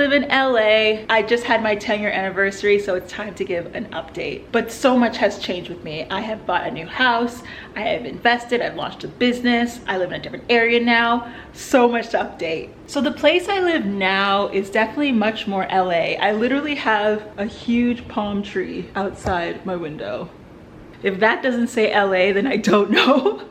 live in LA. I just had my 10-year anniversary, so it's time to give an update. But so much has changed with me. I have bought a new house, I have invested, I've launched a business, I live in a different area now. So much to update. So the place I live now is definitely much more LA. I literally have a huge palm tree outside my window. If that doesn't say LA, then I don't know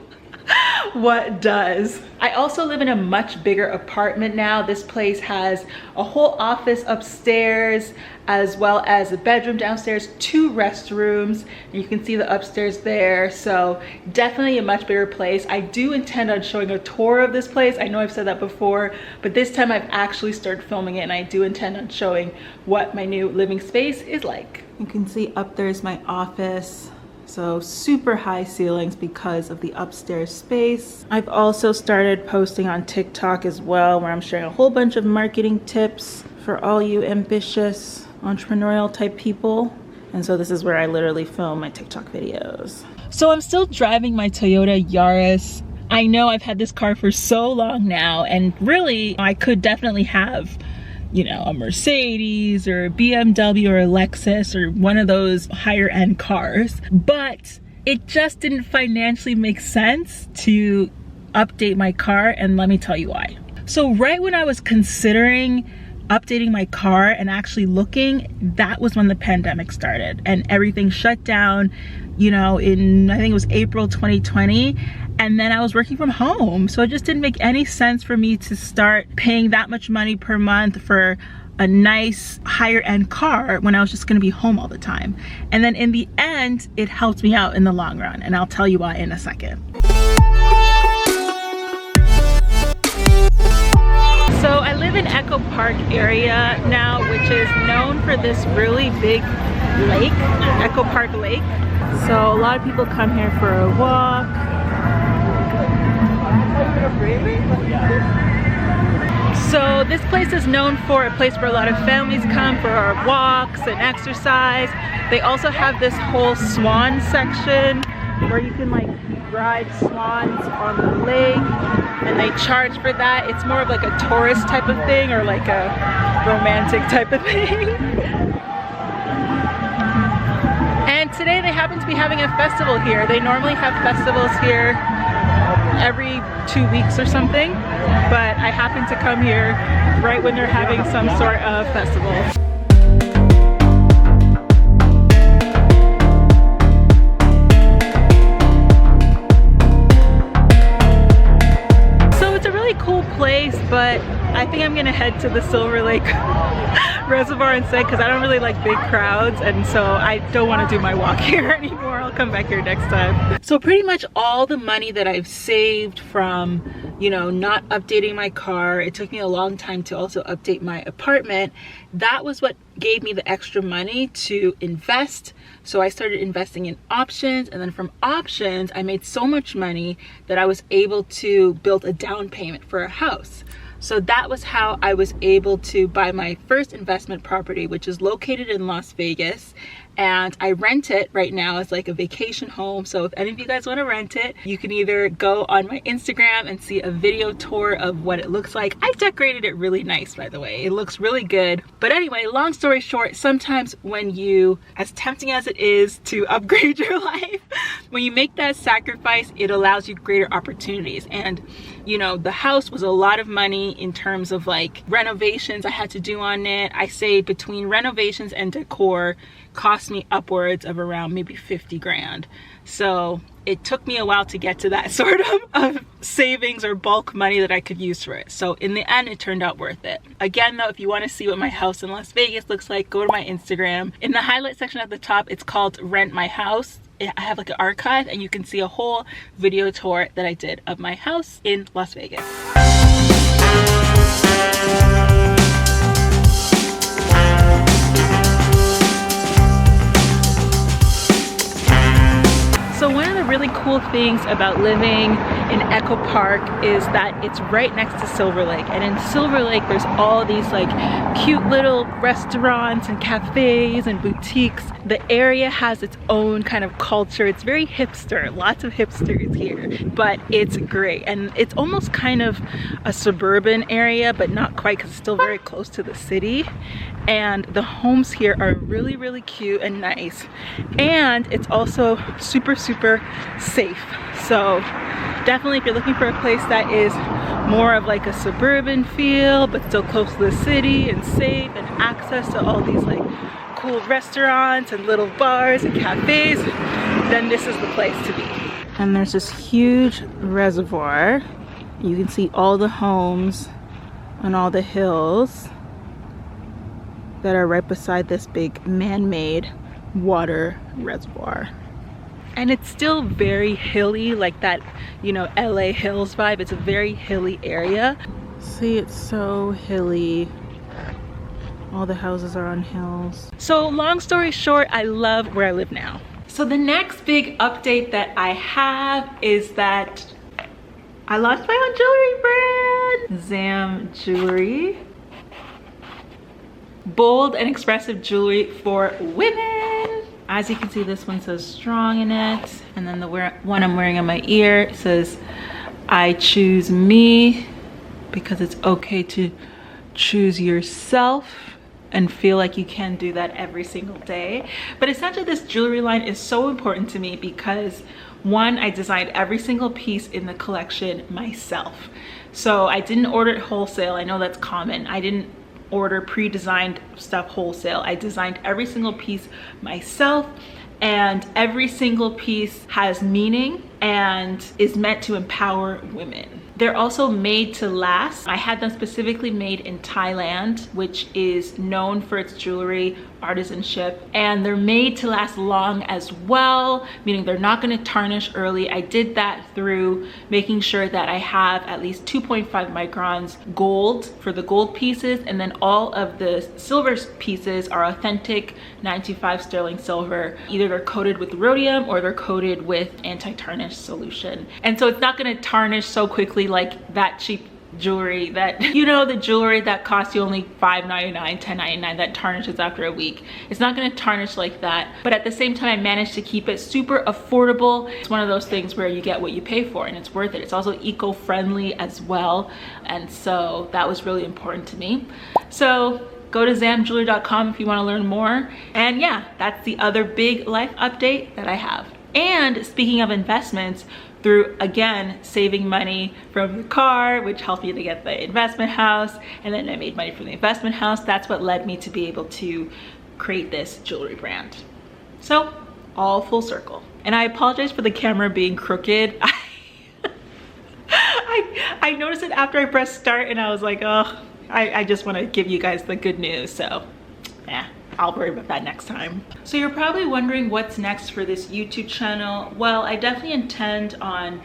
what does. I also live in a much bigger apartment now. This place has a whole office upstairs, as well as a bedroom downstairs, 2 restrooms, and you can see the upstairs there. So definitely a much bigger place. I do intend on showing a tour of this place. I know I've said that before, but this time I've actually started filming it, and I do intend on showing what my new living space is like. You can see up there is my office. So super high ceilings because of the upstairs space. I've also started posting on TikTok as well, where I'm sharing a whole bunch of marketing tips for all you ambitious entrepreneurial type people. And so this is where I literally film my TikTok videos. So I'm still driving my Toyota Yaris. I know I've had this car for so long now, and really I could definitely have, you know, a Mercedes or a BMW or a Lexus or one of those higher end cars, but it just didn't financially make sense to update my car, and let me tell you why. So right when I was considering updating my car and actually looking, that was when the pandemic started and everything shut down, you know, in I think it was April 2020. And then I was working from home, so it just didn't make any sense for me to start paying that much money per month for a nice higher end car when I was just gonna be home all the time. And then in the end, it helped me out in the long run, and I'll tell you why in a second. So I live in Echo Park area now, which is known for this really big lake, Echo Park Lake. So a lot of people come here for a walk. So this place is known for a place where a lot of families come for walks and exercise. They also have this whole swan section where you can like ride swans on the lake, and they charge for that. It's more of like a tourist type of thing, or like a romantic type of thing. And today they happen to be having a festival here. They normally have festivals here every 2 weeks or something, but I happen to come here right when they're having some sort of festival. So it's a really cool place, but I think I'm gonna head to the Silver Lake Reservoir instead, because I don't really like big crowds, and so I don't want to do my walk here anymore. I'll come back here next time. So pretty much all the money that I've saved from, you know, not updating my car, it took me a long time to also update my apartment, that was what gave me the extra money to invest. So I started investing in options, and then from options I made so much money that I was able to build a down payment for a house. So that was how I was able to buy my first investment property, which is located in Las Vegas. And I rent it right now as like a vacation home. So if any of you guys want to rent it, you can either go on my Instagram and see a video tour of what it looks like. I decorated it really nice, by the way. It looks really good. But anyway, long story short, sometimes when you, as tempting as it is to upgrade your life, when you make that sacrifice, it allows you greater opportunities. And you know, the house was a lot of money in terms of like renovations I had to do on it. I say between renovations and decor cost me upwards of around maybe 50 grand. So it took me a while to get to that sort of savings or bulk money that I could use for it. So in the end, it turned out worth it. Again though, if you want to see what my house in Las Vegas looks like, go to my Instagram. In the highlight section at the top, it's called Rent My House. I have like an archive, and you can see a whole video tour that I did of my house in Las Vegas. So So one of the really cool things about living in Echo Park is that it's right next to Silver Lake, and in Silver Lake there's all these like cute little restaurants and cafes and boutiques. The area has its own kind of culture. It's very hipster, lots of hipsters here, but it's great. And it's almost kind of a suburban area, but not quite, because it's still very close to the city. And the homes here are really, really cute and nice. And it's also super, super safe. So definitely if you're looking for a place that is more of like a suburban feel, but still close to the city and safe and access to all these like cool restaurants and little bars and cafes, then this is the place to be. And there's this huge reservoir. You can see all the homes on all the hills that are right beside this big man-made water reservoir. And it's still very hilly, like that, you know, LA hills vibe. It's a very hilly area. See, it's so hilly. All the houses are on hills. So long story short, I love where I live now. So the next big update that I have is that I launched my own jewelry brand, Zam Jewelry. Bold and expressive jewelry for women. As you can see, this one says strong in it, and then the one I'm wearing on my ear says I choose me, because it's okay to choose yourself and feel like you can do that every single day. But essentially this jewelry line is so important to me because one, I designed every single piece in the collection myself. So I didn't order it wholesale. I know that's common. I didn't order pre-designed stuff wholesale. I designed every single piece myself, and every single piece has meaning and is meant to empower women. They're also made to last. I had them specifically made in Thailand, which is known for its jewelry artisanship, and they're made to last long as well, meaning they're not going to tarnish early. I did that through making sure that I have at least 2.5 microns gold for the gold pieces, and then all of the silver pieces are authentic 925 sterling silver. Either they're coated with rhodium or they're coated with anti-tarnish solution, and so it's not going to tarnish so quickly like that cheap jewelry that, you know, the jewelry that costs you only $5.99, $10.99 that tarnishes after a week. It's not going to tarnish like that, but at the same time I managed to keep it super affordable. It's one of those things where you get what you pay for, and it's worth it. It's also eco-friendly as well, and so that was really important to me. So go to zamjewelry.com if you want to learn more. And yeah, that's the other big life update that I have. And speaking of investments, through, again, saving money from the car, which helped me to get the investment house, and then I made money from the investment house. That's what led me to be able to create this jewelry brand. So, all full circle. And I apologize for the camera being crooked. I noticed it after I pressed start, and I was like, oh, I just want to give you guys the good news, so yeah. I'll worry about that next time. So you're probably wondering what's next for this YouTube channel. Well, I definitely intend on,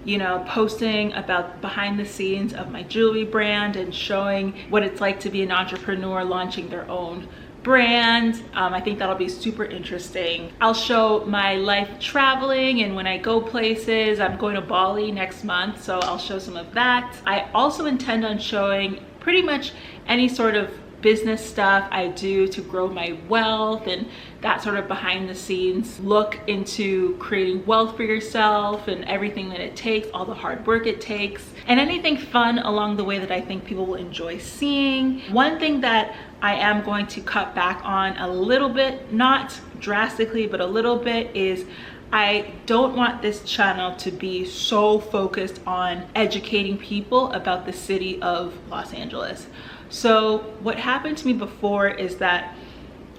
you know, posting about behind the scenes of my jewelry brand and showing what it's like to be an entrepreneur launching their own brand. I think that'll be super interesting. I'll show my life traveling and when I go places. I'm going to Bali next month, so I'll show some of that. I also intend on showing pretty much any sort of business stuff I do to grow my wealth, and that sort of behind the scenes look into creating wealth for yourself and everything that it takes, all the hard work it takes, and anything fun along the way that I think people will enjoy seeing. One thing that I am going to cut back on a little bit, not drastically, but a little bit, is I don't want this channel to be so focused on educating people about the city of Los Angeles. So what happened to me before is that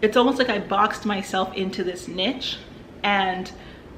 it's almost like I boxed myself into this niche, and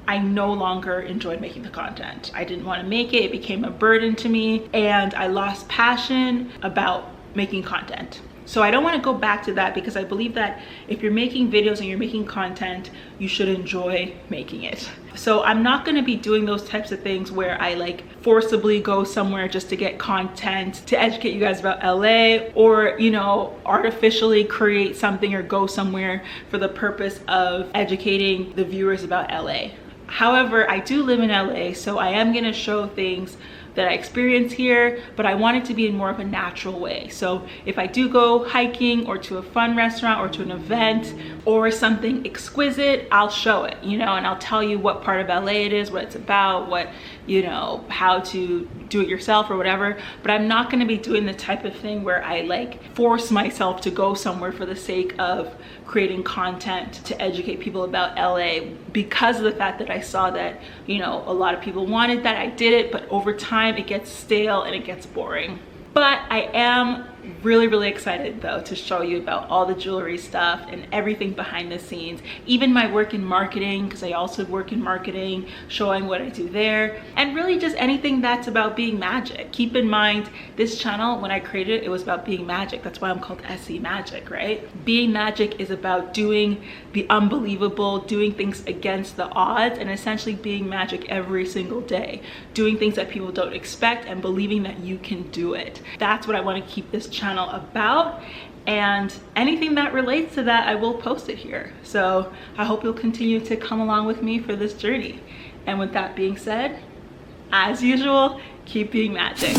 I no longer enjoyed making the content. I didn't want to make it. It became a burden to me, and I lost passion about making content. So I don't want to go back to that, because I believe that if you're making videos and you're making content, you should enjoy making it. So I'm not going to be doing those types of things where I like forcibly go somewhere just to get content to educate you guys about LA, or, you know, artificially create something or go somewhere for the purpose of educating the viewers about LA. However, I do live in LA, so I am gonna show things that I experience here, but I want it to be in more of a natural way. So if I do go hiking or to a fun restaurant or to an event or something exquisite, I'll show it, you know, and I'll tell you what part of LA it is, what it's about, what, you know, how to do it yourself or whatever. But I'm not gonna be doing the type of thing where I like force myself to go somewhere for the sake of creating content to educate people about LA, because of the fact that I saw that, you know, a lot of people wanted that. I did it, but over time it gets stale and it gets boring. But I am really excited though to show you about all the jewelry stuff and everything behind the scenes, even my work in marketing, because I also work in marketing, showing what I do there, and really just anything that's about being magic. Keep in mind, this channel, when I created it, it was about being magic. That's why I'm called SE Magic, right? Being magic is about doing the unbelievable, doing things against the odds, and essentially being magic every single day, doing things that people don't expect and believing that you can do it. That's what I want to keep this channel about, and anything that relates to that, I will post it here. So I hope you'll continue to come along with me for this journey. And with that being said, as usual, keep being magic.